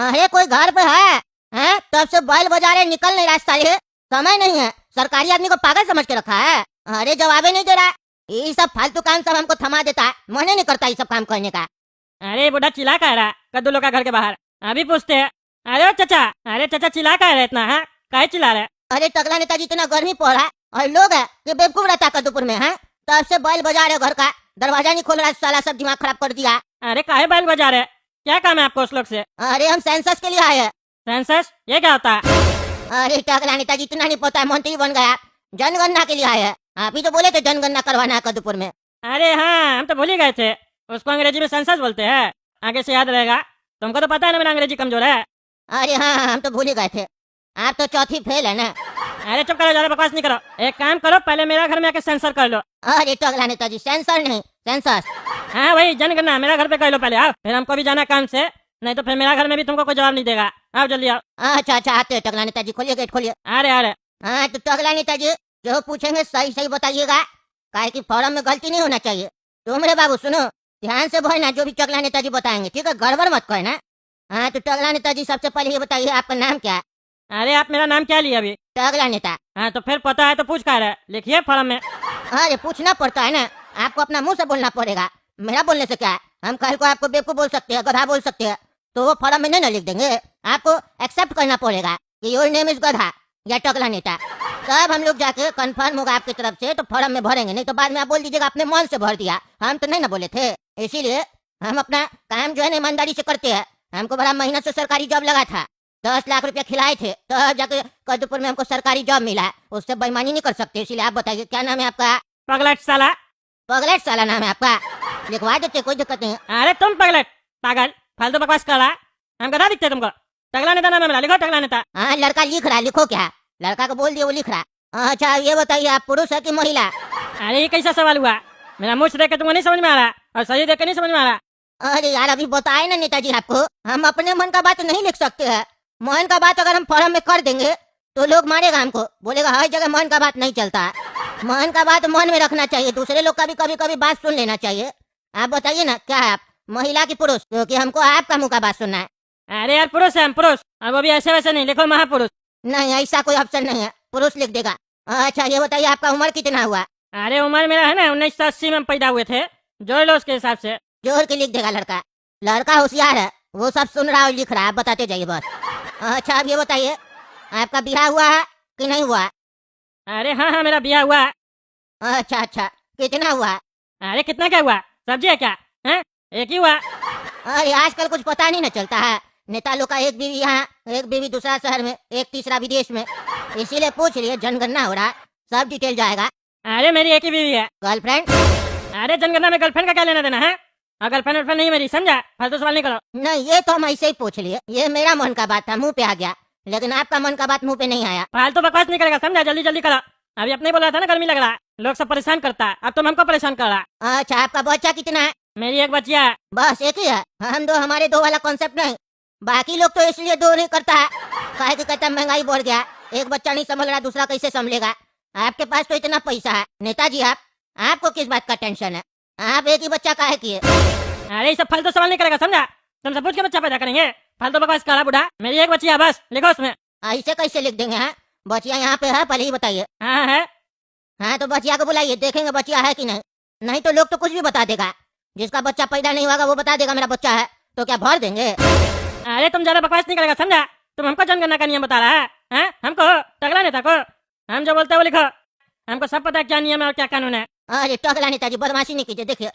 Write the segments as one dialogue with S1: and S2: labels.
S1: अरे कोई घर पे है? तब से बैल बजा रहे, निकल नहीं रहा साले। समय नहीं है, सरकारी आदमी को पागल समझ के रखा है। अरे जवाबे नहीं दे रहा। ये सब फालतू काम सब हमको थमा देता है, मन नहीं करता ये सब काम करने का।
S2: अरे बुढ़ा चिल्ला कह रहा कद्दू लोग का घर के बाहर। अभी पूछते हैं। अरे चाचा, अरे चाचा चिल्ला कह रहे इतना? है काहे चिल्ला रहे?
S1: अरे टकला नेताजी, इतना गर्मी पड़ रहा है और लोग है कि बेवकूफ रहता है कद्दूपुर में है, तब से बैल बजा रहे घर का, दरवाजा नहीं खोल रहा, साला सब दिमाग खराब कर दिया।
S2: अरे काहे बैल बजा रहे? क्या काम है आपको उस लोग से?
S1: अरे हम सेंसस के लिए आए हैं।
S2: सेंसस ये क्या होता है?
S1: अरे टकला नेताजी, इतना नहीं पता है, मंत्री बन गया। जनगणना के लिए आए हैं। आप ही तो बोले थे जनगणना करवाना है कद्दूपुर में।
S2: अरे हाँ, हम तो भूल ही गए थे। उसको अंग्रेजी में सेंसस बोलते हैं, आगे से याद रहेगा। तुमको तो पता है ना मेरा अंग्रेजी कमजोर है।
S1: अरे हाँ, हम तो भूल ही गए थे। आप तो चौथी फेल है ना।
S2: अरे चुप करो, ज्यादा बकवास नहीं करो। एक काम करो, पहले मेरा घर में आके सेंसर कर लो।
S1: अरे टकला नेताजी, सेंसर नहीं सेंसस।
S2: हाँ वही जनगणना, मेरा घर पे कर लो पहले। आओ, फिर हमको भी जाना काम से, नहीं तो फिर मेरा घर में भी तुमको कोई जवाब नहीं देगा। आओ जल्दी आओ।
S1: अच्छा अच्छा, आते हैं टकला नेताजी, खोलिए गेट खोलिए।
S2: अरे अरे
S1: हाँ तो टकला नेताजी, जो पूछेंगे सही सही बताइएगा, काहे की फॉर्म में गलती नहीं होना चाहिए। तुम रे बाबू सुनो, ध्यान से भरना जो भी टकला नेताजी बताएंगे, ठीक है? गड़बड़ मत करना। हाँ तो टकला नेताजी, सबसे पहले ये बताइए आपका नाम क्या है?
S2: अरे आप मेरा नाम क्या लिए अभी?
S1: टकला नेता।
S2: हाँ तो फिर पता है तो पूछ कर रहे, लिखिए फॉर्म में।
S1: अरे पूछना पड़ता है ना, आपको अपना मुंह से बोलना पड़ेगा, मेरा बोलने से क्या है? हम कल को आपको बेवकूफ बोल सकते हैं, गधा बोल सकते हैं, तो वो फॉर्म में नहीं ना लिख देंगे। आपको एक्सेप्ट करना पड़ेगा कि योर नेम इज गधा या टकला नेता। तब हम लोग जाके कंफर्म होगा आपकी तरफ से, तो फॉर्म में भरेंगे, नहीं तो बाद में आप बोल दीजिएगा अपने मन से भर दिया। हम तो नहीं ना बोले थे, इसीलिए हम अपना काम जो है ईमानदारी से करते हैं। हमको बड़ा मेहनत से सरकारी जॉब लगा था, 10 लाख रुपया खिलाए थे, तब जाके कद्दूपुर में हमको सरकारी जॉब मिला। उससे बेईमानी नहीं कर सकते, इसीलिए आप बताइए क्या नाम है आपका?
S2: पगलट साला।
S1: पगलेट साला नाम है आपका? लिखवा देते, कोई दिक्कत नहीं है।
S2: अरे तुम पगलट पागल, फालतू बकवास कर रहा। हम गधा दिखते तुमको? टकला नेता नाम है मेरा, लिखो टकला नेता।
S1: हाँ लड़का लिख रहा, लिखो क्या? लड़का को बोल दिए, वो लिख रहा। अच्छा ये बताइए, आप पुरुष है कि महिला?
S2: अरे ये कैसा सवाल हुआ? मेरा मुंह देख के तुमको नहीं समझ में आ रहा, और सही देख के नहीं समझ में आ रहा।
S1: अरे यार अभी बताए ना नेताजी आपको, हम अपने मन का बात नहीं लिख सकते हैं। मन का बात अगर हम फॉर्म में कर देंगे तो लोग मारेगा हमको, बोलेगा हर जगह मन का बात नहीं चलता है। मन का बात मन में रखना चाहिए, दूसरे लोग का भी कभी कभी बात सुन लेना चाहिए। आप बताइए ना क्या है आप, महिला की पुरुष? क्योंकि हमको आपका मुंह का बात सुनना है।
S2: अरे यार पुरुष है हम, पुरुष। और वो भी ऐसे वैसे नहीं, लिखो महापुरुष।
S1: नहीं ऐसा कोई ऑप्शन नहीं है, पुरुष लिख देगा। अच्छा ये बताइए आपका उम्र कितना हुआ?
S2: अरे उम्र मेरा है ना 1980 में हम पैदा हुए थे, जोड़ लो उसके हिसाब से।
S1: जोर के लिख देगा लड़का। लड़का होशियार है, वो सब सुन रहा और लिख रहा है, आप बताते जाइए बस। अच्छा अब ये बताइए, आपका ब्याह हुआ है कि नहीं हुआ?
S2: अरे हाँ हाँ मेरा ब्याह हुआ है।
S1: अच्छा अच्छा, कितना हुआ?
S2: अरे कितना क्या हुआ? सब्जी है क्या? हैं? एक ही हुआ।
S1: अरे आजकल कुछ पता नहीं ना चलता है, नेता लोग का एक बीवी यहाँ, एक बीवी दूसरा शहर में, एक तीसरा विदेश में, इसीलिए पूछ लिए। जनगणना हो रहा है, सब डिटेल जाएगा।
S2: अरे मेरी एक ही बीवी है।
S1: गर्लफ्रेंड?
S2: अरे जनगणना में गर्लफ्रेंड का क्या लेना देना है? और गर्लफ्रेंड वर्लफ्रेंड नहीं मेरी, समझा? फालतू सवाल नहीं करो।
S1: नहीं ये तो हम ऐसे ही पूछ लिए, ये मेरा मन का बात था, मुंह पे आ गया, लेकिन आपका मन का बात मुंह पे नहीं आया।
S2: फालतू बकवास नहीं करेगा, समझा? जल्दी जल्दी करो। अभी अपने बोला था ना गर्मी लग रहा है, लोग सब परेशान करता है, अब तुम हमको परेशान कर रहा।
S1: अच्छा आपका बच्चा कितना है?
S2: मेरी एक बच्चिया है।
S1: बस एक ही है? हम दो, हमारे दो वाला कॉन्सेप्ट नहीं। बाकी लोग तो इसलिए दो नहीं करता है, काहे कि कहता है महंगाई बढ़ गया, एक बच्चा नहीं संभल रहा, दूसरा कैसे संभलेगा? आपके पास तो इतना पैसा है नेताजी, आपको किस बात का टेंशन है? आप एक ही बच्चा काहे किए?
S2: अरे ये सब फालतू सवाल नहीं करेगा, समझा? तुमसे पूछ के बच्चा पैदा करेंगे? फालतू बकवास कर रहा बुढ़ा। मेरी एक बच्ची है बस, लिखो उसमें।
S1: ऐसे कैसे लिख देंगे? हैं बचिया यहाँ पे है, पहले ही बताइए।
S2: हाँ है।
S1: हाँ तो बचिया को बुलाइए, देखेंगे बचिया है कि नहीं। नहीं तो लोग तो कुछ भी बता देगा, जिसका बच्चा पैदा नहीं होगा वो बता देगा मेरा बच्चा है, तो क्या भर देंगे?
S2: अरे तुम ज्यादा बकवास नहीं करेगा, समझा? तुम हमको जनगणना का नियम बता रहा है? हैं? हमको टकला नेता को? हम जो बोलते हैं वो लिखो, हमको सब पता है क्या नियम है और क्या कानून है।
S1: अरे टकला नेताजी बदमाशी नहीं कीजिए, देखिए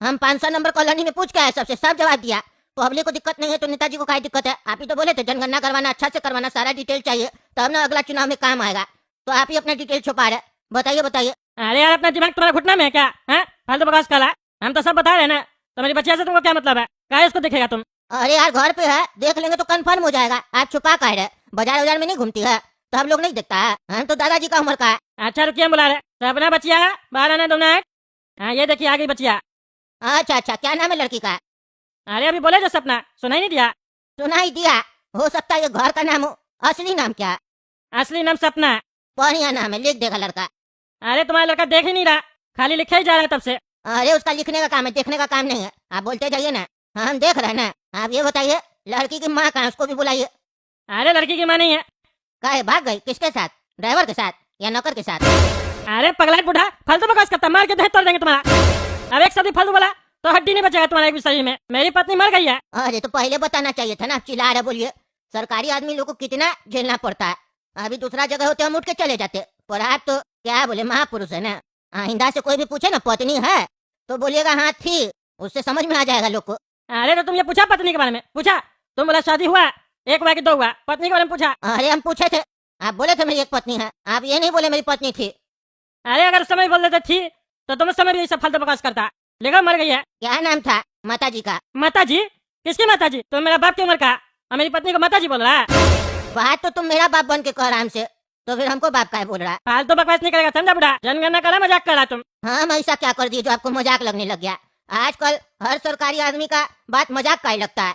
S1: हम 500 नंबर कॉलोनी में पूछ के आए, सबसे सब जवाब दिया। पब्लिक को दिक्कत नहीं है तो नेताजी को क्या दिक्कत है? आप ही तो बोले थे जनगणना करवाना, अच्छा से करवाना, सारा डिटेल चाहिए, तब ना अगला चुनाव में काम आएगा। तो आप ही अपना डिटेल छुपा रहे, बताइए बताइए।
S2: अरे यार अपना दिमाग तुम्हारा घुटना में है क्या? हैं? फालतू बकवास कर रहा है। हम तो सब बता रहे हैं ना, तो मेरी बच्चिया से तुमको क्या मतलब है? क्या इसको देखेगा तुम?
S1: अरे यार घर पे है, देख लेंगे तो कंफर्म हो जाएगा। आप छुपा कह रहे, बाजार में नहीं घूमती है तो हम लोग नहीं देखता है, हम तो दादाजी का उम्र का है।
S2: अच्छा रुकिए, बुला रहे तो अपना बच्चिया है, बाहर आना 2 मिनट। हाँ ये देखिए आ गई बच्चिया।
S1: अच्छा अच्छा, क्या नाम है लड़की का?
S2: अरे अभी बोले जो सपना, सुनाई नहीं दिया?
S1: सुनाई दिया, हो सकता है ये घर का नाम हो। असली नाम क्या है?
S2: असली नाम सपना है।
S1: बढ़िया नाम है, लिख देगा लड़का।
S2: अरे तुम्हारा लड़का देख ही नहीं रहा, खाली लिखे ही जा रहा है तब से।
S1: अरे उसका लिखने का काम है, देखने का काम नहीं है। आप बोलते जाइए ना, हम देख रहे हैं ना। आप ये बताइए लड़की की माँ कहाँ है, उसको भी बुलाइए।
S2: अरे लड़की की माँ नहीं है।
S1: काहे भाग गई? किसके साथ? ड्राइवर के साथ या नौकर के साथ?
S2: अरे पगला बूढ़ा फालतू बकवास करता, मार के दहेज तोड़ देंगे तुम्हारा। अब एक शब्द फालतू बोला तो हड्डी नहीं बचेगा तुम्हारा एक भी शरीर में। मेरी पत्नी मर गई है।
S1: अरे तो पहले बताना चाहिए था ना, आप चिल्ला रहे बोलिए। सरकारी आदमी लोग को कितना झेलना पड़ता है। अभी दूसरा जगह होते हम उठ के चले जाते, पर आप तो क्या बोले, महापुरुष है ना। आइंदा से कोई भी पूछे ना पत्नी है तो बोलिएगा हाँ थी, उससे समझ में आ जाएगा लोग को।
S2: अरे तो तुम ये पूछा पत्नी के बारे में? पूछा? तुम बोला शादी हुआ, एक हुआ कि दो हुआ, पत्नी के बारे में पूछा?
S1: अरे हम पूछे थे, आप बोले थे मेरी एक पत्नी है, आप ये नहीं बोले मेरी पत्नी थी।
S2: अरे अगर उस समय बोल देते थी तो तुम उस समय भी सब फालतू बकवास करता। लेकिन मर गई है।
S1: क्या नाम था माता जी का?
S2: माता जी? किसकी माता जी? तुम मेरा बाप की उम्र का और मेरी पत्नी को माता जी बोल रहा है?
S1: बात तो तुम मेरा बाप बन के कह आराम से, तो फिर हमको बाप का बोल रहा है?
S2: फालतू बकवास नहीं करेगा, समझा बूढ़ा? जनगणना करा, मजाक करा तुम।
S1: हम ऐसा क्या कर दिए जो आपको मजाक लगने लग गया? आजकल हर सरकारी आदमी का बात मजाक का ही लगता है।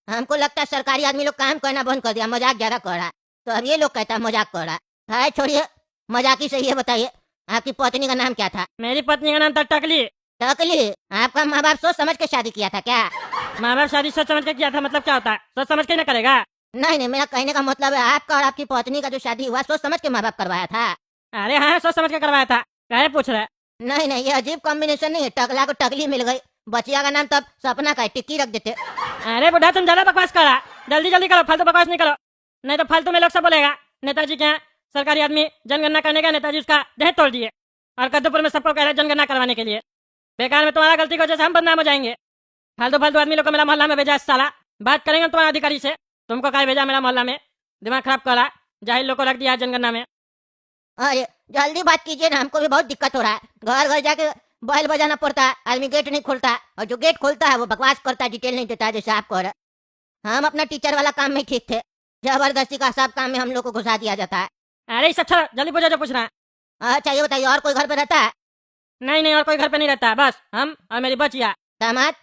S1: हमको लगता है सरकारी आदमी लोग काम करना बंद कर दिया, मजाक ज्यादा कर रहा है, तो अब ये लोग कहता है मजाक कर रहा है। छोड़िए मजाक ही से, ये बताइए आपकी पत्नी का नाम क्या था?
S2: मेरी पत्नी का नाम था टकली।
S1: टकली? आपका माँ बाप सोच समझ के शादी किया था क्या?
S2: माँ बाप शादी सोच समझ के किया था मतलब क्या होता है? सोच समझ के ना करेगा?
S1: नहीं नहीं, मेरा कहने का मतलब है आपका और आपकी पत्नी का जो शादी हुआ सोच समझ के माँ बाप करवाया था?
S2: अरे हाँ सोच समझ के करवाया था। काहे पूछ रहे?
S1: नहीं नहीं, ये अजीब कॉम्बिनेशन नहीं है, टकला को टकली मिल गई, बचिया का नाम तब सपना का है, टिक्की रख देते।
S2: अरे बुढ़ा तुम ज्यादा बकवास करा, जल्दी जल्दी करो, फालतू बकवास नहीं करो, नहीं तो फालतू में लोग सब बोलेगा नेताजी के यहाँ सरकारी आदमी जनगणना करने का, नेताजी उसका दहेज तोड़ दिए और कद्दूपुर में सबको कह रहे जनगणना करवाने के लिए। बेकार में तुम्हारा गलती की वजह से हम बदनाम हो जाएंगे। फालतू फालतू आदमी लोग को मेरा मोहल्ला में भेजा, साला बात करेंगे तुम्हारे अधिकारी से। तुमको कहा भेजा मेरा मोहल्ला में? दिमाग खराब करा, जाहिल लोग को रख दिया जनगणना में।
S1: अरे जल्दी बात कीजिए ना, हमको भी बहुत दिक्कत हो रहा है। घर घर जाके बैल बजाना पड़ता है, आदमी गेट नहीं खोलता, और जो गेट खोलता है वो बकवास करता है, डिटेल नहीं देता है जैसे आप कह रहे। हम अपना टीचर वाला काम में ठीक थे, जबरदस्ती का सब काम में हम लोग को घुसा दिया जाता है।
S2: अरे सब छोड़ो, जल्दी पूछो जो पूछना है।
S1: अच्छा ये बताइए, और कोई घर पे रहता है?
S2: नहीं नहीं, और कोई घर पे नहीं रहता, बस हम और मेरी बचिया।
S1: दामाद?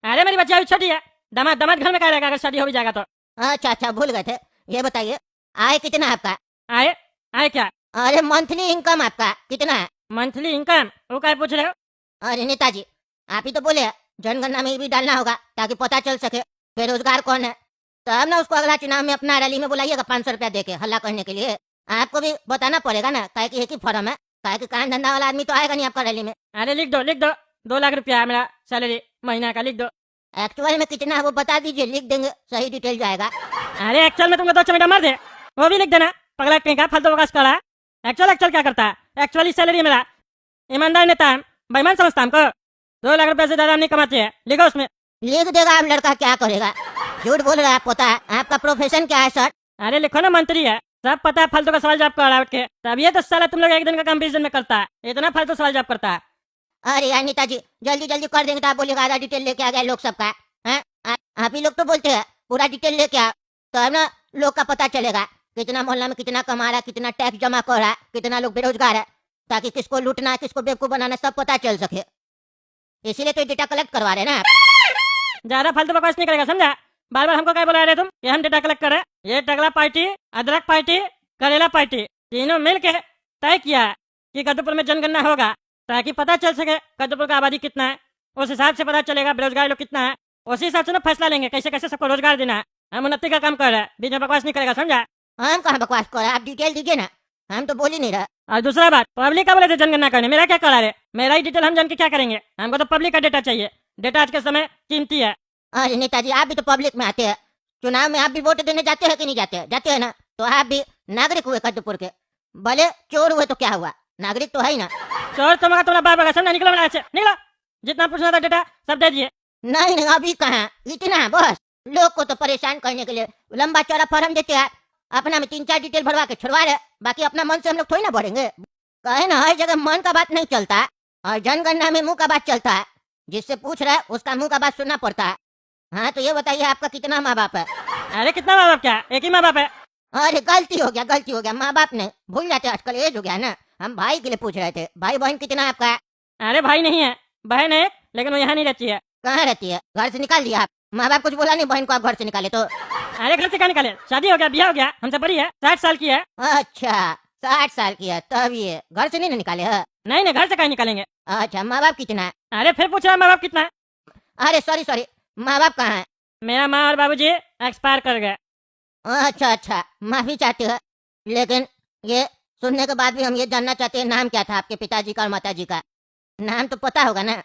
S2: अरे मेरी बच्चिया अभी छोटी है, दामाद दामाद घर में क्या रहेगा अगर शादी हो भी जाएगा तो।
S1: अच्छा अच्छा, भूल गए थे। ये बताइए आय कितना है आपका?
S2: आए? आए क्या?
S1: अरे मंथली इनकम आपका कितना है?
S2: Monthly income? वो क्या पूछ रहे हो?
S1: अरे नेताजी आप ही तो बोले जनगणना में भी डालना होगा ताकि पता चल सके बेरोजगार कौन है, तब ना उसको अगला चुनाव में अपना रैली में बुलाइएगा 500 रुपया देके हल्ला करने के लिए। आपको भी बताना पड़ेगा ना, काहे कि एक ही फॉर्म है, काहे कि काम धंधा वाला आदमी तो आएगा नहीं आपका रैली में।
S2: अरे लिख दो लिख दो, 2 लाख रुपया है मेरा सैलरी महीना का, लिख दो।
S1: एक्चुअल में कितना है वो बता दीजिए, लिख देंगे, सही डिटेल जाएगा।
S2: अरे एक्चुअल में तुमको 2 चमेटा मार दे, वो भी लिख देना। पगला कहीं का फालतू बकवास करा। एक्चुअल एक्चुअल क्या करता है? एक्चुअली सैलरी है मेरा, ईमानदार नेता है, बेईमान समझता हमको। 2 लाख रुपया से ज्यादा हम नहीं कमाते हैं, लिखो उसमें।
S1: लिख देगा आप, लड़का क्या करेगा, झूठ बोल रहा है, पता है आपका प्रोफेशन क्या है सर?
S2: अरे लिखो ना, मंत्री है, सब पता है। फालतू का सवाल जवाब कर रहा है उठ के, तब ये तो साला तुम लोग एक दिन का काम 20 दिन में करता है, इतना फालतू सवाल जवाब करता है।
S1: अरे यार नेताजी जल्दी जल्दी कर देंगे तो आप बोलिएगा आधा डिटेल लेके आ गया लोग सबका है। आप ही लोग तो बोलते हैं पूरा डिटेल लेके आ, तो है ना लोग का पता चलेगा कितना मोहल्ला में कितना कमा रहा है, कितना टैक्स जमा कर रहा है, कितना लोग बेरोजगार है, ताकि किसको लूटना है किसको बेवकूफ बनाना है सब पता चल सके। इसीलिए तो डेटा कलेक्ट करवा रहे हैं ना आप।
S2: ज्यादा फालतू बकवास नहीं करेगा, समझा? बार बार हमको क्या बुला रहे तुम कि हम डेटा कलेक्ट कर रहे हैं? ये टगला पार्टी, अदरक पार्टी, करेला पार्टी तीनों मिलके तय किया है कि कद्दूपुर में जनगणना होगा, ताकि पता चल सके कद्दूपुर का आबादी कितना है, उस हिसाब से पता चलेगा बेरोजगार लोग कितना है, उसी हिसाब से ना फैसला लेंगे कैसे कैसे सबको रोजगार देना है। हम उन्नति का काम कर रहे हैं, बीच में बकवास नहीं करेगा, समझा?
S1: हम कहाँ बकवास कर रहे हैं, आप डिटेल दीजिए ना, हम तो बोल ही नहीं रहे।
S2: और दूसरा बात, पब्लिक का बोले थे जनगणना करने, मेरा क्या करा रहे? मेरा ही डिटेल हम जान के क्या करेंगे? हमको तो पब्लिक का डेटा चाहिए, डेटा आज के समय कीमती है।
S1: अरे नेताजी आप भी तो पब्लिक में आते हैं, चुनाव में आप भी वोट देने जाते हैं कि नहीं जाते? जाते हैं ना, तो आप भी नागरिक हुए कद्दूपुर के, भले चोर हुए तो क्या हुआ, नागरिक तो है ही ना।
S2: चोर तुम्हारा बाप होगा, समझा? निकलो मेरा, निकलो, जितना पूछना था डेटा सब दे दिए।
S1: नहीं नहीं अभी कहाँ इतना, बस लोग को तो परेशान करने के लिए लंबा चौड़ा फॉर्म देते हैं, अपना में 3-4 डिटेल भरवा के छुड़वा रहे, बाकी अपना मन से हम लोग थोड़ी ना बढ़ेंगे। कहे ना हर जगह मन का बात नहीं चलता है, और जनगणना में मुंह का बात चलता है, जिससे पूछ रहा है उसका मुंह का बात सुनना पड़ता है। हाँ तो ये बताइए आपका कितना माँ बाप है?
S2: अरे कितना माँ बाप? क्या एक ही माँ बाप है?
S1: अरे गलती हो गया, माँ बाप नहीं भूल जाते आजकल, एज हो गया ना। हम भाई के लिए पूछ रहे थे, भाई बहन कितना है आपका?
S2: अरे भाई नहीं है, बहन है, लेकिन वो यहाँ नहीं रहती है।
S1: कहाँ रहती है? घर से निकाल दिया आप? माँ बाप कुछ बोला नहीं बहन को आप घर से निकाले तो?
S2: अरे घर से क्या निकाले, शादी हो गया, ब्याह हो गया, हमसे बड़ी है, 60 साल की है।
S1: अच्छा 60 साल की है, तब ये घर से नहीं ना निकाले है?
S2: नहीं नहीं, घर से कहीं निकालेंगे।
S1: अच्छा माँ बाप कितना है?
S2: अरे फिर पूछ रहा माँ बाप कितना है?
S1: अरे सॉरी माँ बाप कहाँ है?
S2: मेरा माँ और बाबूजी एक्सपायर कर गए।
S1: अच्छा अच्छा, माफी चाहते हो, लेकिन ये सुनने के बाद भी हम ये जानना चाहते हैं, नाम क्या था आपके पिताजी का और माताजी का? नाम तो पता होगा ना?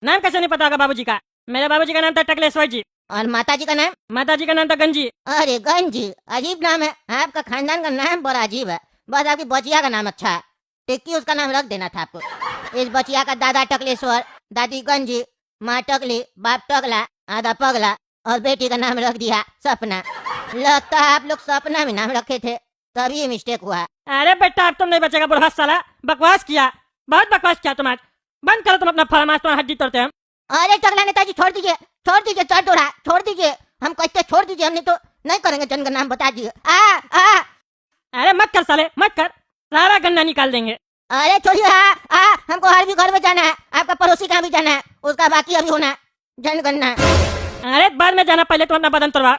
S2: नाम कैसे नहीं पता होगा बाबूजी का? मेरे बाबूजी का नाम था टकलेश्वर जी,
S1: और माताजी का नाम?
S2: माताजी का नाम था गंजी।
S1: अरे गंजी, अजीब नाम है। आपका खानदान का नाम बड़ा अजीब है। बस आपकी बचिया का नाम अच्छा है। टिक्की उसका नाम रख देना था आपको। इस बचिया का दादा टकलेश्वर, दादी गंजी, माँ टकली, बाप टकला, आधा पगला, और बेटी का नाम रख दिया सपना। लगता है आप लोग सपना में नाम रखे थे, तभी ये मिस्टेक हुआ।
S2: अरे बेटा अब तुम नहीं बचेगा बुढ़ा साला, बकवास किया, बहुत बकवास किया तुम आज। बंद करो तुम अपना फरमाइश, तुम्हारा हड्डी तोड़ते हम।
S1: अरे टकला नेताजी छोड़ दीजिए, छोड़ दीजिए, चढ़ दौड़ा छोड़ दीजिए। हम कहते छोड़ दीजिए, हमने तो नहीं करेंगे, जन का नाम बता दीजिए। आ
S2: अरे मत कर साले, मत कर, सारा गन्ना निकाल देंगे।
S1: अरे छोड़िए, हमको हर भी घर में जाना है, आपका पड़ोसी का भी जाना है, उसका बाकी अभी होना है जनगणना।
S2: अरे बाद में जाना, पहले तुम अपना बदन तोड़वा।